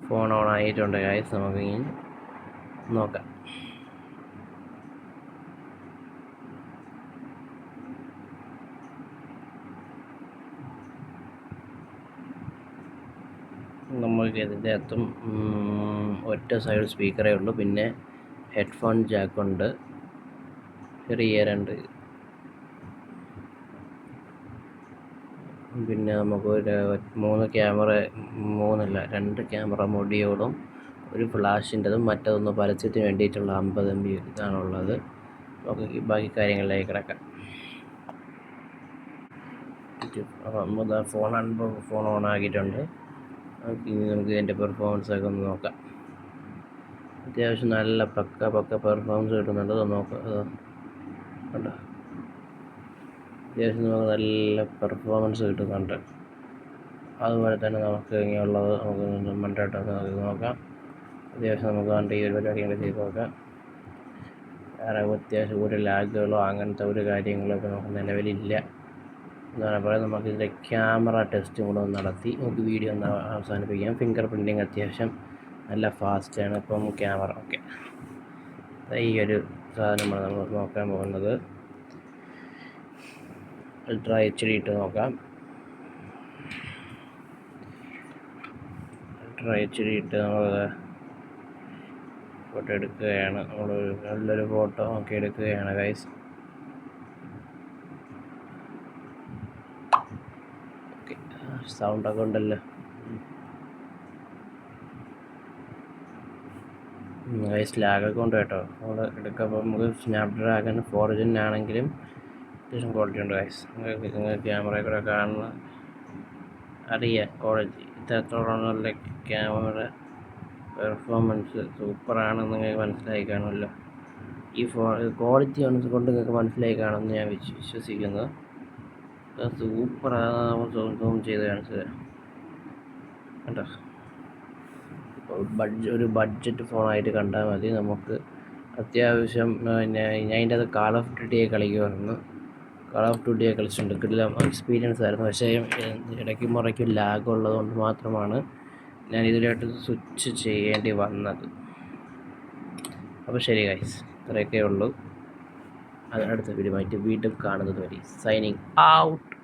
Phone on ആയിട്ടുണ്ട് guys. നമുക്ക് ഇനി നോക്കാം. നമുക്ക് ഇതിൻ്റെ അകത്തും ഒറ്റ സൈഡ് സ്പീക്കറേ ഉള്ളൂ. പിന്നെ ഹെഡ്ഫോൺ ജാക്കുണ്ട്, ചെറിയ 2. പിന്നെ നമുക്ക് 2 ക്യാമറ മൊഡ്യൂളും ഒരു ഫ്ലാഷിൻ്റെതും മറ്റതൊന്ന് പരസ്യത്തിന് വേണ്ടിയിട്ടുള്ള 50 MB ഇതാണുള്ളത്. നമുക്ക് ബാക്കി കാര്യങ്ങളിലേക്ക് കിടക്കാം. അപ്പോൾ ഫോൺ ഓൺ ആക്കിയിട്ടുണ്ട്. ഇനി നമുക്ക് ഇതിൻ്റെ പെർഫോമൻസ് ഒക്കെ ഒന്ന് നോക്കാം. അത്യാവശ്യം നല്ല പക്ക പെർഫോമൻസ് കിട്ടുന്നുണ്ട്. നോക്കാം കണ്ടോ, അത്യാവശ്യം നമുക്ക് നല്ല പെർഫോമൻസ് കിട്ടുന്നുണ്ട്. അതുപോലെ തന്നെ നമുക്ക് ഇങ്ങനെയുള്ളത് നമുക്ക് മണ്ടായിട്ടൊക്കെ നോക്കാം. അത്യാവശ്യം നമുക്ക് കണ്ട് ഈ ഒരു പരിപാടികൾ ചെയ്ത് നോക്കാം. വേറെ അത്യാവശ്യം ഒരു ലാഗുകളോ അങ്ങനത്തെ ഒരു കാര്യങ്ങളൊക്കെ നമുക്ക് നിലവിലില്ല എന്നാണ് പറയുന്നത്. നമുക്ക് ഇതിൻ്റെ ക്യാമറ ടെസ്റ്റ് കൂടെ ഒന്ന് നടത്തി നമുക്ക് വീഡിയോ ഒന്ന് അവസാനിപ്പിക്കാം. ഫിംഗർ പ്രിൻറ്റിങ് അത്യാവശ്യം നല്ല ഫാസ്റ്റാണ്. ഇപ്പം ക്യാമറ ഓക്കെ. ഈ ഒരു സാധനമാണ് നമ്മൾ നോക്കാൻ പോകുന്നത്. അൾട്രാ HD ഇട്ട് നോക്കാം. അൾട്രാ HD ഇട്ട് നമ്മൾ ഫോട്ടോ എടുക്കുകയാണ്. നമ്മളൊരു നല്ലൊരു ഫോട്ടോ ഒക്കെ എടുക്കുകയാണ് ഗൈസ്. ഓക്കെ, സൗണ്ടൊക്കെ ഉണ്ടല്ലോ ഗൈസ്. ലാഗൊക്കെ ഉണ്ട് കേട്ടോ. നമ്മൾ എടുക്കുമ്പോൾ നമുക്ക് സ്നാപ്ഡ്രാഗൺ 4 ആണെങ്കിലും അത്യാവശ്യം ക്വാളിറ്റി ഉണ്ട് ഗൈസ്. നിങ്ങൾ ക്യാമറ കൂടെ കാണുന്ന അറിയാം ക്വാളിറ്റി ഇത്രത്തോളം നല്ല ക്യാമറ പെർഫോമൻസ് സൂപ്പറാണെന്ന് നിങ്ങൾക്ക് മനസ്സിലായി കാണുമല്ലോ. ഈ ക്വാളിറ്റി കൊണ്ട് നിങ്ങൾക്ക് മനസ്സിലായി കാണുമെന്ന് ഞാൻ വിശ്വസിക്കുന്നു. സൂപ്പറാണ്. സൂം ചെയ്ത് കാണിച്ചത് കേട്ടോ. ഒരു ബഡ്ജറ്റ് ഫോണായിട്ട് കണ്ടാൽ മതി. നമുക്ക് അത്യാവശ്യം പിന്നെ അതിൻ്റെ അത് കാൾ ഓഫ് ഡ്യൂട്ടിയെ കളിക്കുമായിരുന്നു. കാൾ ഓഫ് ഡ്യൂട്ടിയെ കളിച്ചിട്ടുണ്ട്. കിടിലം എക്സ്പീരിയൻസ് ആയിരുന്നു. പക്ഷേ ഇടയ്ക്ക് മുറയ്ക്കും ലാഗ് ഉള്ളത് കൊണ്ട് മാത്രമാണ് ഞാൻ ഇതിലോട്ട് സ്വിച്ച് ചെയ്യേണ്ടി വന്നത്. അപ്പോൾ ശരി ഗൈസ്, ഇത്രയൊക്കെ ഉള്ളൂ. അടുത്ത വീഡിയോ ആയിട്ട് വീണ്ടും കാണുന്നത് വരെ സൈനിങ് ഔട്ട്.